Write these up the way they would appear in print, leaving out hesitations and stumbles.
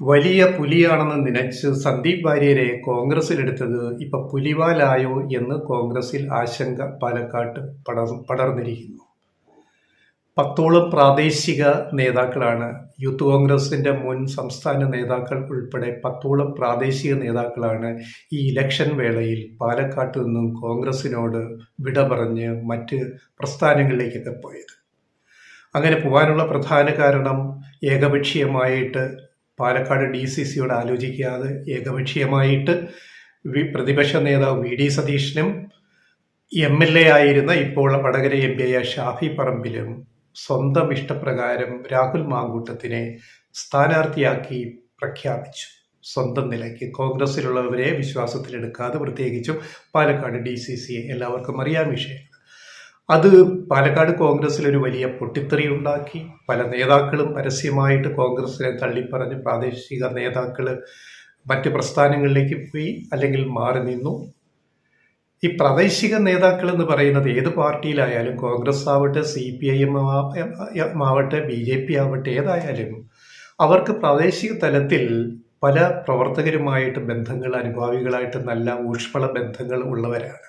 വലിയ പുലിയാണെന്ന് നനച്ച് സന്ദീപ് വാര്യരെ കോൺഗ്രസിലെടുത്തത് ഇപ്പൊ പുലിവാലായോ എന്ന് കോൺഗ്രസിൽ ആശങ്ക പാലക്കാട്ട് പടർന്നിരിക്കുന്നു. 10ഓളം പ്രാദേശിക നേതാക്കളാണ്, യൂത്ത് കോൺഗ്രസിന്റെ മുൻ സംസ്ഥാന നേതാക്കൾ ഉൾപ്പെടെ 10ഓളം പ്രാദേശിക നേതാക്കളാണ് ഈ ഇലക്ഷൻ വേളയിൽ പാലക്കാട്ട് നിന്നും കോൺഗ്രസിനോട് വിട പറഞ്ഞ് മറ്റ് പ്രസ്ഥാനങ്ങളിലേക്കൊക്കെ പോയത്. അങ്ങനെ പോകാനുള്ള പ്രധാന കാരണം ഏകപക്ഷീയമായിട്ട് പാലക്കാട് DCCയോട് ആലോചിക്കാതെ ഏകപക്ഷീയമായിട്ട് പ്രതിപക്ഷ നേതാവ് VD സതീശനും MLA ആയിരുന്ന ഇപ്പോൾ വടകര MP ആയ ഷാഫി പറമ്പിലും സ്വന്തം ഇഷ്ടപ്രകാരം രാഹുൽ മാങ്കൂട്ടത്തിനെ സ്ഥാനാർത്ഥിയാക്കി പ്രഖ്യാപിച്ചു. സ്വന്തം നിലയ്ക്ക് കോൺഗ്രസിലുള്ളവരെ വിശ്വാസത്തിലെടുക്കാതെ, പ്രത്യേകിച്ചും പാലക്കാട് DCC എല്ലാവർക്കും അറിയാൻ വിഷയം. അത് പാലക്കാട് കോൺഗ്രസിൽ ഒരു വലിയ പൊട്ടിത്തെറി ഉണ്ടാക്കി. പല നേതാക്കളും പരസ്യമായിട്ട് കോൺഗ്രസിനെ തള്ളിപ്പറഞ്ഞ് പ്രാദേശിക നേതാക്കൾ മറ്റ് പ്രസ്ഥാനങ്ങളിലേക്ക് പോയി, അല്ലെങ്കിൽ മാറി നിന്നു. ഈ പ്രാദേശിക നേതാക്കൾ എന്ന് പറയുന്നത് ഏത് പാർട്ടിയിലായാലും, കോൺഗ്രസ് ആവട്ടെ, CPIM ആവട്ടെ, BJP ആവട്ടെ, ഏതായാലും അവർക്ക് പ്രാദേശിക തലത്തിൽ പല പ്രവർത്തകരുമായിട്ട് ബന്ധങ്ങൾ, അനുഭാവികളായിട്ട് നല്ല ഊഷ്മള ബന്ധങ്ങൾ ഉള്ളവരാണ്.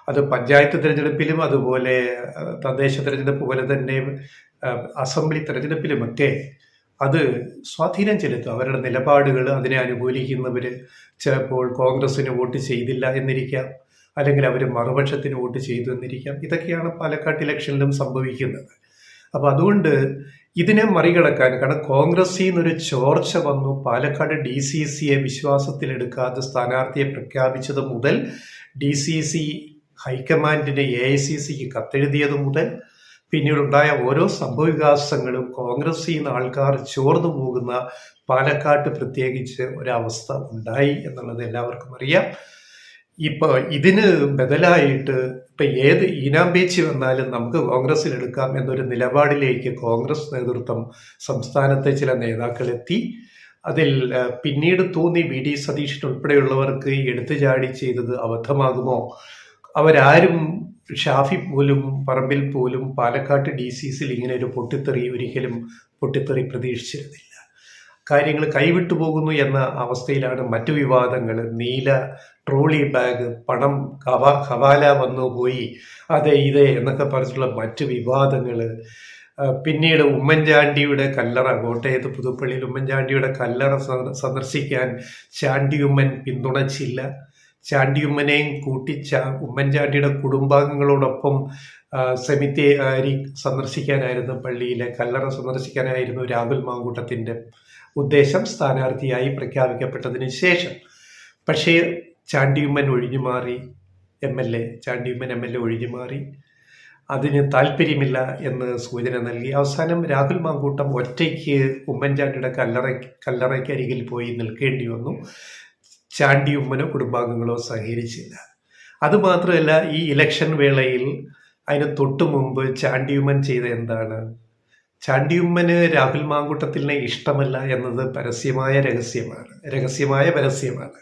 അത് പഞ്ചായത്ത് തിരഞ്ഞെടുപ്പിലും അതുപോലെ തദ്ദേശ തിരഞ്ഞെടുപ്പ് പോലെ തന്നെ അസംബ്ലി തിരഞ്ഞെടുപ്പിലുമൊക്കെ അത് സ്വാധീനം ചെലുത്തും. അവരുടെ നിലപാടുകൾ, അതിനെ അനുകൂലിക്കുന്നവർ ചിലപ്പോൾ കോൺഗ്രസിന് വോട്ട് ചെയ്തില്ല എന്നിരിക്കാം, അല്ലെങ്കിൽ അവർ മറുപക്ഷത്തിന് വോട്ട് ചെയ്തു എന്നിരിക്കാം. ഇതൊക്കെയാണ് പാലക്കാട് ഇലക്ഷനിലും സംഭവിക്കുന്നത്. അപ്പോൾ അതുകൊണ്ട് ഇതിനെ മറികടക്കാൻ, കാരണം കോൺഗ്രസിൽ നിന്നൊരു ചോർച്ച വന്നു. പാലക്കാട് DCCയെ വിശ്വാസത്തിലെടുക്കാതെ സ്ഥാനാർത്ഥിയെ പ്രഖ്യാപിച്ചത് മുതൽ, DCC ഹൈക്കമാൻഡിന് AICCക്ക് കത്തെഴുതിയത് മുതൽ, പിന്നീടുണ്ടായ ഓരോ സംഭവവികാസങ്ങളും കോൺഗ്രസിൽ നിന്ന് ആൾക്കാർ ചോർന്നു പോകുന്ന പാലക്കാട്ട് പ്രത്യേകിച്ച് ഒരവസ്ഥ ഉണ്ടായി എന്നുള്ളത് എല്ലാവർക്കും അറിയാം. ഇപ്പോൾ ഇതിന് ബദലായിട്ട് ഇപ്പം ഏത് ഈനാമ്പേച്ചി വന്നാലും നമുക്ക് കോൺഗ്രസിൽ എടുക്കാം എന്നൊരു നിലപാടിലേക്ക് കോൺഗ്രസ് നേതൃത്വം, സംസ്ഥാനത്തെ ചില നേതാക്കളെത്തി. അതിൽ പിന്നീട് തോന്നി VD സതീശൻ ഉൾപ്പെടെയുള്ളവർക്ക് എടുത്തു ചാടി ചെയ്തത് അബദ്ധമാകുമോ. അവരാരും, ഷാഫി പോലും, പറമ്പിൽ പോലും പാലക്കാട്ട് DCCയിൽ ഇങ്ങനെ ഒരു പൊട്ടിത്തെറി പ്രതീക്ഷിച്ചിരുന്നില്ല. കാര്യങ്ങൾ കൈവിട്ടു പോകുന്നു എന്ന അവസ്ഥയിലാണ് മറ്റു വിവാദങ്ങൾ. നീല ട്രോളി ബാഗ്, പണം ഹവാല വന്നു പോയി, അതെ ഇതേ എന്നൊക്കെ പറഞ്ഞിട്ടുള്ള മറ്റു വിവാദങ്ങൾ. പിന്നീട് ഉമ്മൻചാണ്ടിയുടെ കല്ലറ, കോട്ടയത്ത് പുതുപ്പള്ളിയിൽ ഉമ്മൻചാണ്ടിയുടെ കല്ലറ സന്ദർശിക്കാൻ ചാണ്ടിയുമ്മൻ പിന്തുണച്ചില്ല. ചാണ്ടിയുമ്മനെയും കൂട്ടി ഉമ്മൻചാണ്ടിയുടെ കുടുംബാംഗങ്ങളോടൊപ്പം സെമിത്തേരി സന്ദർശിക്കാനായിരുന്നു, പള്ളിയിലെ കല്ലറ സന്ദർശിക്കാനായിരുന്നു രാഹുൽ മാങ്കൂട്ടത്തിൻ്റെ ഉദ്ദേശം സ്ഥാനാർത്ഥിയായി പ്രഖ്യാപിക്കപ്പെട്ടതിന് ശേഷം. പക്ഷേ ചാണ്ടിയുമ്മൻ ഒഴിഞ്ഞുമാറി, ചാണ്ടിയുമ്മൻ MLA ഒഴിഞ്ഞുമാറി. അതിന് താല്പര്യമില്ല എന്ന് സൂചന നൽകി. അവസാനം രാഹുൽ മാങ്കൂട്ടം ഒറ്റയ്ക്ക് ഉമ്മൻചാണ്ടിയുടെ കല്ലറയ്ക്കരികിൽ പോയി നിൽക്കേണ്ടി വന്നു. ചാണ്ടിയുമ്മനോ കുടുംബാംഗങ്ങളോ സഹകരിച്ചില്ല. അതുമാത്രമല്ല, ഈ ഇലക്ഷൻ വേളയിൽ അതിന് തൊട്ടു മുമ്പ് ചാണ്ടിയുമ്മൻ ചെയ്ത എന്താണ്? ചാണ്ടിയുമ്മന് രാഹുൽ മാങ്കൂട്ടത്തിനെ ഇഷ്ടമല്ല എന്നത് രഹസ്യമായ പരസ്യമാണ്.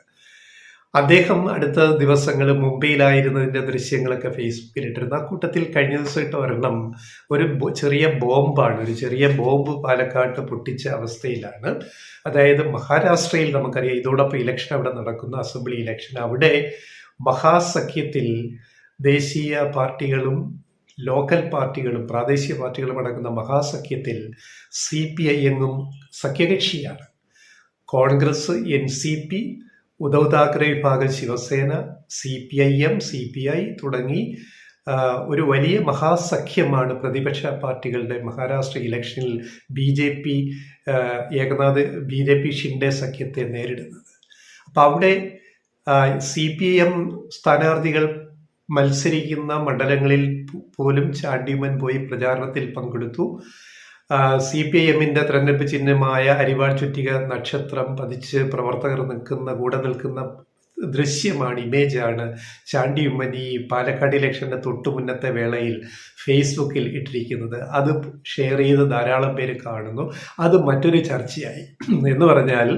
അദ്ദേഹം അടുത്ത ദിവസങ്ങൾ മുംബൈയിലായിരുന്നതിൻ്റെ ദൃശ്യങ്ങളൊക്കെ ഫേസ്ബുക്കിൽ ഇട്ടിരുന്നു. ആ കൂട്ടത്തിൽ കഴിഞ്ഞ ദിവസം ഇട്ട ഒരെണ്ണം ഒരു ചെറിയ ബോംബ് പാലക്കാട്ട് പൊട്ടിച്ച അവസ്ഥയിലാണ്. അതായത് മഹാരാഷ്ട്രയിൽ നമുക്കറിയാം, ഇതോടൊപ്പം ഇലക്ഷൻ അവിടെ നടക്കുന്ന അസംബ്ലി ഇലക്ഷൻ, അവിടെ മഹാസഖ്യത്തിൽ ദേശീയ പാർട്ടികളും ലോക്കൽ പാർട്ടികളും പ്രാദേശിക പാർട്ടികളും അടങ്ങുന്ന മഹാസഖ്യത്തിൽ CPIM സഖ്യകക്ഷിയാണ്. കോൺഗ്രസ്, NCP, ഉദ്ധവ് താക്കറെ വിഭാഗം ശിവസേന, CPIM, CPI തുടങ്ങി ഒരു വലിയ മഹാസഖ്യമാണ് പ്രതിപക്ഷ പാർട്ടികളുടെ മഹാരാഷ്ട്ര ഇലക്ഷനിൽ BJP ഷിൻഡെ സഖ്യത്തെ നേരിടുന്നത്. അപ്പം അവിടെ CPIM സ്ഥാനാർത്ഥികൾ മത്സരിക്കുന്ന മണ്ഡലങ്ങളിൽ പോലും ചാണ്ടിയുമ്മൻ പോയി പ്രചാരണത്തിൽ പങ്കെടുത്തു. CPIMന്റെ തെരഞ്ഞെടുപ്പ് ചിഹ്നമായ അരിവാൾ ചുറ്റിക നക്ഷത്രം പതിച്ച് പ്രവർത്തകർ കൂടെ നിൽക്കുന്ന ദൃശ്യമാണ്, ഇമേജാണ് ചാണ്ടിയുമ്മൻ ഈ പാലക്കാട് ഇലക്ഷന്റെ തൊട്ടു മുന്നത്തെ വേളയിൽ ഫേസ്ബുക്കിൽ ഇട്ടിരിക്കുന്നത്. അത് ഷെയർ ചെയ്ത് ധാരാളം പേര് കാണുന്നു. അത് മറ്റൊരു ചർച്ചയായി. എന്ന് പറഞ്ഞാൽ,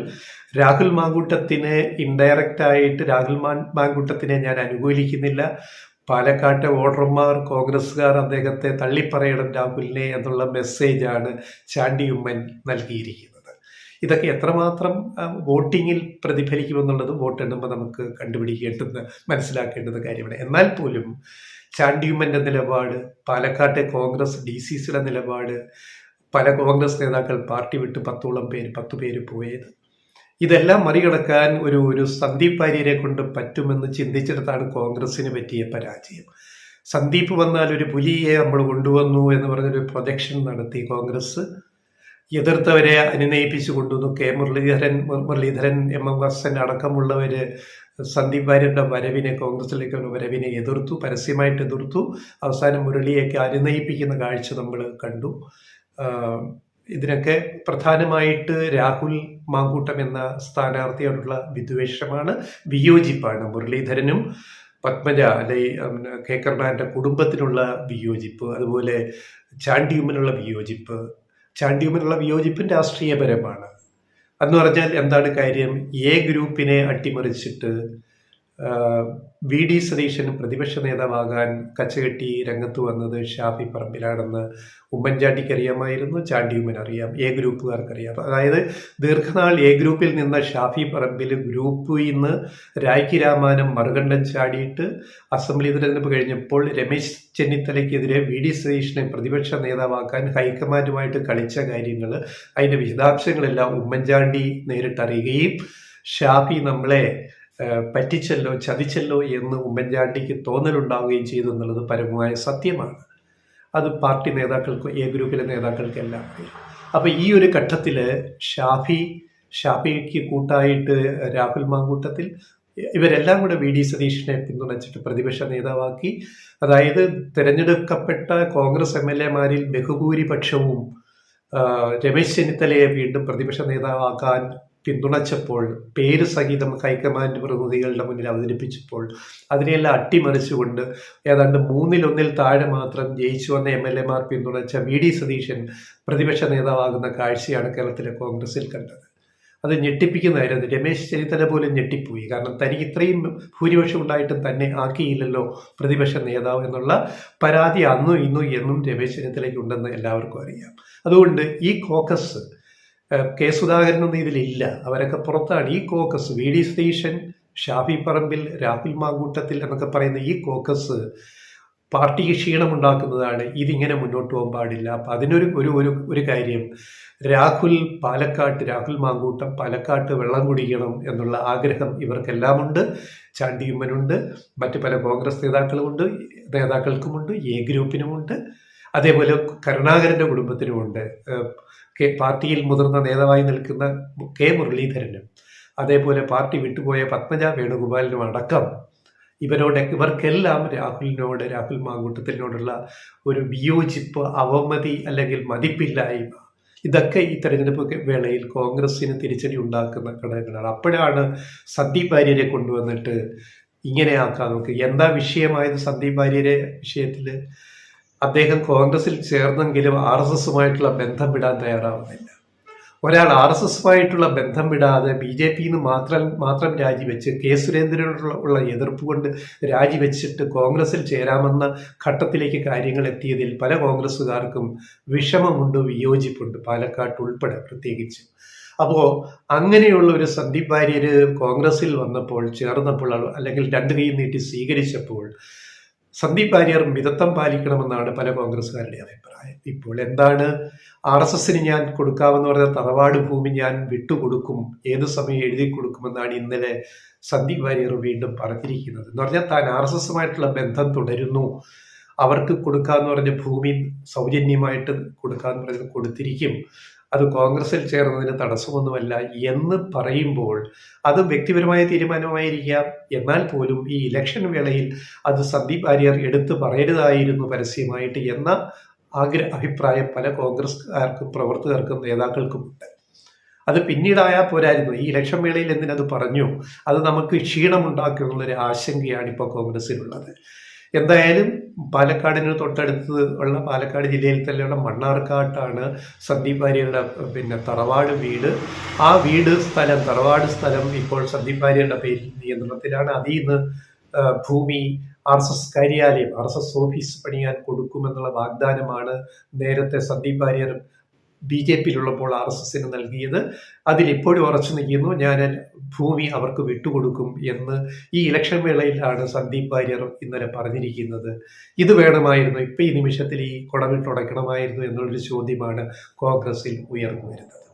രാഹുൽ മാങ്കൂട്ടത്തിന് ഇൻഡയറക്റ്റായിട്ട് രാഹുൽ മാങ്കൂട്ടത്തിനെ ഞാൻ അനുകൂലിക്കുന്നില്ല, പാലക്കാട്ടെ വോട്ടർമാർ, കോൺഗ്രസ്സുകാർ അദ്ദേഹത്തെ തള്ളിപ്പറയണം രാഹുലിനെ എന്നുള്ള മെസ്സേജാണ് ചാണ്ടിയുമ്മൻ നൽകിയിരിക്കുന്നത്. ഇതൊക്കെ എത്രമാത്രം വോട്ടിങ്ങിൽ പ്രതിഫലിക്കുമെന്നുള്ളത് വോട്ടെണ്ണുമ്പോൾ നമുക്ക് മനസ്സിലാക്കേണ്ടുന്ന കാര്യമാണ്. എന്നാൽ പോലും ചാണ്ടിയുമ്മൻ്റെ നിലപാട്, പാലക്കാട്ടെ കോൺഗ്രസ് DCCയുടെ നിലപാട്, പല കോൺഗ്രസ് നേതാക്കൾ പാർട്ടി വിട്ട് 10 പേര് പോയത്, ഇതെല്ലാം മറികടക്കാൻ ഒരു സന്ദീപ് വാര്യരെ കൊണ്ട് പറ്റുമെന്ന് ചിന്തിച്ചെടുത്താണ് കോൺഗ്രസിന് പറ്റിയ പരാജയം. സന്ദീപ് വന്നാൽ ഒരു പുലിയെ നമ്മൾ കൊണ്ടുവന്നു എന്ന് പറഞ്ഞൊരു പ്രൊജക്ഷൻ നടത്തി കോൺഗ്രസ്. എതിർത്തവരെ അനുനയിപ്പിച്ചു കൊണ്ടുവന്നു. മുരളീധരൻ MM ഹസൻ അടക്കമുള്ളവര് സന്ദീപ് വാര്യരുടെ വരവിനെ, കോൺഗ്രസിലേക്കുള്ള വരവിനെ എതിർത്തു, പരസ്യമായിട്ട് എതിർത്തു. അവസാനം മുരളിയൊക്കെ അനുനയിപ്പിക്കുന്ന കാഴ്ച നമ്മൾ കണ്ടു. ഇതിനൊക്കെ പ്രധാനമായിട്ട് രാഹുൽ മാങ്കൂട്ടം എന്ന സ്ഥാനാർത്ഥിയോടുള്ള വിദ്വേഷമാണ്, വിയോജിപ്പാണ്. മുരളീധരനും പത്മജ കെ കരുണാകരൻ്റെ കുടുംബത്തിനുള്ള വിയോജിപ്പ്, അതുപോലെ ചാണ്ടിയുമ്മനുള്ള വിയോജിപ്പും രാഷ്ട്രീയപരമാണ്. എന്ന് പറഞ്ഞാൽ എന്താണ് കാര്യം? എ ഗ്രൂപ്പിനെ അട്ടിമറിച്ചിട്ട് VD സതീശൻ പ്രതിപക്ഷ നേതാവാകാൻ കച്ചകെട്ടി രംഗത്ത് വന്നത് ഷാഫി പറമ്പിലാണെന്ന് ഉമ്മൻചാണ്ടിക്ക് അറിയാമായിരുന്നു, ചാണ്ടിയുമ്മൻ അറിയാം, എ ഗ്രൂപ്പുകാർക്കറിയാം. അതായത് ദീർഘനാൾ എ ഗ്രൂപ്പിൽ നിന്ന ഷാഫി പറമ്പിൽ ഗ്രൂപ്പിൽ നിന്ന് രായ്ക്ക് രാമാനം മറുകണ്ഠം ചാടിയിട്ട് അസംബ്ലി തിരഞ്ഞെടുപ്പ് കഴിഞ്ഞപ്പോൾ രമേശ് ചെന്നിത്തലയ്ക്കെതിരെ VD സതീശനെ പ്രതിപക്ഷ നേതാവാക്കാൻ ഹൈക്കമാൻഡുമായിട്ട് കളിച്ച കാര്യങ്ങൾ, അതിൻ്റെ വിശദാംശങ്ങളെല്ലാം ഉമ്മൻചാണ്ടി നേരിട്ടറിയുകയും ഷാഫി നമ്മളെ പറ്റിച്ചല്ലോ, ചതിച്ചല്ലോ എന്ന് ഉമ്മൻചാണ്ടിക്ക് തോന്നലുണ്ടാവുകയും ചെയ്തു എന്നുള്ളത് പരമമായ സത്യമാണ്. അത് പാർട്ടി നേതാക്കൾക്ക്, എ ഗ്രൂപ്പിലെ നേതാക്കൾക്കെല്ലാം അറിയാം. അപ്പം ഈ ഒരു ഘട്ടത്തിൽ ഷാഫിക്ക് കൂട്ടായിട്ട് രാഹുൽ മാങ്കൂട്ടത്തിൽ ഇവരെല്ലാം കൂടെ VD സതീശനെ പിന്തുണച്ചിട്ട് പ്രതിപക്ഷ നേതാവാക്കി. അതായത് തിരഞ്ഞെടുക്കപ്പെട്ട കോൺഗ്രസ് MLA-മാരിൽ ബഹുഭൂരിപക്ഷവും രമേശ് ചെന്നിത്തലയെ വീണ്ടും പ്രതിപക്ഷ നേതാവാക്കാൻ പിന്തുണച്ചപ്പോൾ, പേര് സഹിതം ഹൈക്കമാൻഡ് പ്രതിനിധികളുടെ മുന്നിൽ അവതരിപ്പിച്ചപ്പോൾ അതിനെയെല്ലാം അട്ടിമറിച്ചുകൊണ്ട് ഏതാണ്ട് 1/3 താഴെ മാത്രം ജയിച്ചു വന്ന MLA-മാർ പിന്തുണച്ച VD സതീശൻ പ്രതിപക്ഷ നേതാവാകുന്ന കാഴ്ചയാണ് കേരളത്തിലെ കോൺഗ്രസിൽ കണ്ടത്. അത് ഞെട്ടിപ്പിക്കുന്നതായിരുന്നു. രമേശ് ചെന്നിത്തല പോലും ഞെട്ടിപ്പോയി. കാരണം തനിക്ക് ഇത്രയും ഭൂരിപക്ഷം ഉണ്ടായിട്ടും തന്നെ ആക്കിയില്ലല്ലോ പ്രതിപക്ഷ നേതാവ് എന്നുള്ള പരാതി അന്നും ഇന്നും എന്നും രമേശ് ചെന്നിത്തലയ്ക്ക് ഉണ്ടെന്ന് എല്ലാവർക്കും അറിയാം. അതുകൊണ്ട് ഈ കോക്കസ്, കെ സുധാകരനൊന്നും ഇതിലില്ല, അവരൊക്കെ പുറത്താണ്. ഈ കോക്കസ് VD സതീശൻ, ഷാഫി പറമ്പിൽ, രാഹുൽ മാങ്കൂട്ടത്തിൽ എന്നൊക്കെ പറയുന്ന ഈ കോക്കസ് പാർട്ടിക്ക് ക്ഷീണമുണ്ടാക്കുന്നതാണ്. ഇതിങ്ങനെ മുന്നോട്ട് പോകാൻ പാടില്ല. അപ്പം അതിനൊരു കാര്യം, രാഹുൽ മാങ്കൂട്ടം പാലക്കാട്ട് വെള്ളം കുടിക്കണം എന്നുള്ള ആഗ്രഹം ഇവർക്കെല്ലാമുണ്ട്. ചാണ്ടിയുമ്മനുണ്ട്, മറ്റു പല കോൺഗ്രസ് നേതാക്കൾക്കുമുണ്ട്, എ ഗ്രൂപ്പിനുമുണ്ട്, അതേപോലെ കരുണാകരൻ്റെ കുടുംബത്തിനുമുണ്ട്. പാർട്ടിയിൽ മുതിർന്ന നേതാവായി നിൽക്കുന്ന കെ മുരളീധരനും, അതേപോലെ പാർട്ടി വിട്ടുപോയ പത്മജ വേണുഗോപാലിനും അടക്കം ഇവർക്കെല്ലാം രാഹുൽ മാങ്കൂട്ടത്തിനോടുള്ള ഒരു വിയോജിപ്പ്, അവമതി അല്ലെങ്കിൽ മതിപ്പില്ലായ്മ, ഇതൊക്കെ ഈ തെരഞ്ഞെടുപ്പ് വേളയിൽ കോൺഗ്രസിന് തിരിച്ചടി ഉണ്ടാക്കുന്ന ഘടകങ്ങളാണ്. അപ്പോഴാണ് സന്ദീപ് വാര്യരെ കൊണ്ടുവന്നിട്ട് ഇങ്ങനെ ആക്കാൻ നോക്കുക. എന്താ വിഷയമായത്? സന്ദീപ് വാര്യരെ വിഷയത്തിൽ അദ്ദേഹം കോൺഗ്രസിൽ ചേർന്നെങ്കിലും RSSുമായിട്ടുള്ള ബന്ധം വിടാൻ തയ്യാറാവുന്നില്ല. ഒരാൾ RSSുമായിട്ടുള്ള ബന്ധം വിടാതെ BJPന്ന് മാത്രം രാജിവെച്ച്, കെ സുരേന്ദ്രനോടുള്ള എതിർപ്പ് കൊണ്ട് രാജിവെച്ചിട്ട് കോൺഗ്രസിൽ ചേരാമെന്ന ഘട്ടത്തിലേക്ക് കാര്യങ്ങൾ എത്തിയതിൽ പല കോൺഗ്രസ്സുകാർക്കും വിഷമമുണ്ട്, വിയോജിപ്പുണ്ട്, പാലക്കാട്ട് ഉൾപ്പെടെ പ്രത്യേകിച്ച്. അപ്പോൾ അങ്ങനെയുള്ള ഒരു സന്ദീപ് വാര്യര് കോൺഗ്രസിൽ ചേർന്നപ്പോൾ അല്ലെങ്കിൽ 2 കൈ നീട്ടി സ്വീകരിച്ചപ്പോൾ സന്ദീപ് വാര്യർ മിതത്വം പാലിക്കണമെന്നാണ് പല കോൺഗ്രസ്സുകാരുടെ അഭിപ്രായം. ഇപ്പോൾ എന്താണ് RSSന് ഞാൻ കൊടുക്കാമെന്ന് പറഞ്ഞ തറവാട് ഭൂമി ഞാൻ വിട്ടുകൊടുക്കും, ഏതു സമയം എഴുതി കൊടുക്കുമെന്നാണ് ഇന്നലെ സന്ദീപ് വാര്യർ വീണ്ടും പറഞ്ഞിരിക്കുന്നത്. എന്ന് പറഞ്ഞാൽ താൻ RSSുമായിട്ടുള്ള ബന്ധം തുടരുന്നു, അവർക്ക് കൊടുക്കാമെന്ന് പറഞ്ഞ ഭൂമി സൗജന്യമായിട്ട് കൊടുക്കാമെന്ന് പറഞ്ഞത് കൊടുത്തിരിക്കും, അത് കോൺഗ്രസിൽ ചേർന്നതിന് തടസ്സമൊന്നുമല്ല എന്ന് പറയുമ്പോൾ അത് വ്യക്തിപരമായ തീരുമാനമായിരിക്കാം. എന്നാൽ പോലും ഈ ഇലക്ഷൻ വേളയിൽ അത് സന്ദീപ് വാര്യർ എടുത്തു പറയരുതായിരുന്നു പരസ്യമായിട്ട് എന്ന അഭിപ്രായം പല കോൺഗ്രസ്സുകാർക്കും പ്രവർത്തകർക്കും നേതാക്കൾക്കുമുണ്ട്. അത് പിന്നീടായാൽ പോരായിരുന്നു. ഈ ഇലക്ഷൻ വേളയിൽ എന്തിനത് പറഞ്ഞു? അത് നമുക്ക് ക്ഷീണമുണ്ടാക്കുമെന്നുള്ളൊരു ആശങ്കയാണ് ഇപ്പോൾ കോൺഗ്രസിനുള്ളത്. എന്തായാലും പാലക്കാടിന് തൊട്ടടുത്ത് ഉള്ള പാലക്കാട് ജില്ലയിൽ തന്നെയുള്ള മണ്ണാർക്കാട്ടാണ് സന്ദീപ് വാര്യരുടെ തറവാട് വീട്. ആ തറവാട് സ്ഥലം ഇപ്പോൾ സന്ദീപ് വാര്യരുടെ പേരിൽ നിയന്ത്രണത്തിലാണ്. അതിൽ നിന്ന് ഭൂമി RSS കാര്യാലയം, RSS ഓഫീസ് പണിയാൻ കൊടുക്കുമെന്നുള്ള വാഗ്ദാനമാണ് നേരത്തെ സന്ദീപ് വാര്യർ BJPയിലുള്ളപ്പോൾ RSSന് നൽകിയത്. അതിലിപ്പോഴും ഉറച്ചു നിൽക്കുന്നു. ഞാൻ ഭൂമി അവർക്ക് വിട്ടുകൊടുക്കും എന്ന് ഈ ഇലക്ഷൻ വേളയിലാണ് സന്ദീപ് വാര്യർ ഇന്നലെ പറഞ്ഞിരിക്കുന്നത്. ഇത് വേണമായിരുന്നു, ഇപ്പം ഈ നിമിഷത്തിൽ ഈ കുടമിട്ടുടയ്ക്കണമായിരുന്നു എന്നുള്ളൊരു ചോദ്യമാണ് കോൺഗ്രസിൽ ഉയർന്നു വരുന്നത്.